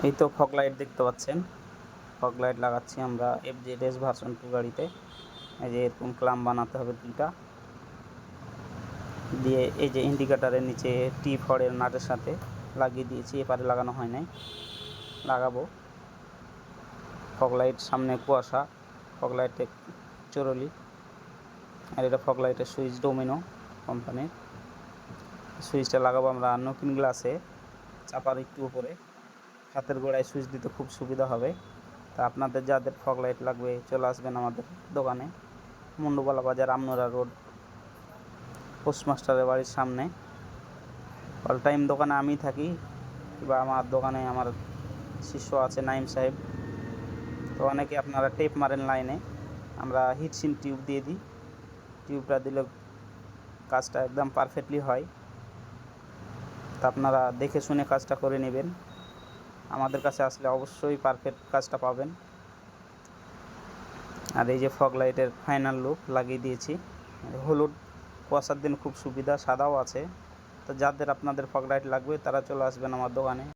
এই তো fog light দেখতে পাচ্ছেন, ফগ লাইট লাগাচ্ছি আমরা FZ ভার্সন 2 গাড়িতে। এই যে এরকম ক্লাম বানাতে হবে দুইটা দিয়ে, এই যে ইন্ডিকেটারের নিচে T4 এর নাটের সাথে লাগিয়ে দিয়েছি, এপারে লাগানো হয় নাই, লাগাবো। ফগ লাইট সামনে কুয়াশা, ফগ লাইটে চরলি, আর এটা ফগ লাইটের সুইচ ডোমিনো কোম্পানির। সুইচটা লাগাবো আমরা নতুন গ্লাসে, চাপার একটু উপরে, হাতের গোড়ায় সুইচ দিতে খুব সুবিধা হবে। তা আপনাদের যাদের ফগ লাইট লাগবে চলে আসবেন আমাদের দোকানে, মুন্ডুবালা বাজার, আমনোরা রোড, পোস্টমাস্টারের বাড়ির সামনে। অল টাইম দোকানে আমি থাকি, বা আমার দোকানে আমার শিষ্য আছে নাইম সাহেব। তো অনেকে আপনারা টেপ মারেন লাইনে, আমরা হিটসিন টিউব দিয়ে দিই, টিউবটা দিলে কাজটা একদম পারফেক্টলি হয়। তা আপনারা দেখে শুনে কাজটা করে নেবেন, আমাদের কাছে আসলে অবশ্যই পারফেক্ট কাজটা পাবেন। আর এই যে ফগ লাইটের ফাইনাল লুক লাগিয়ে দিয়েছি, হলুদ, কুয়াশার দিন খুব সুবিধা, সাদাও আছে। তো যাদের আপনাদের ফগ লাইট লাগবে তারা চলে আসবেন আমার দোকানে।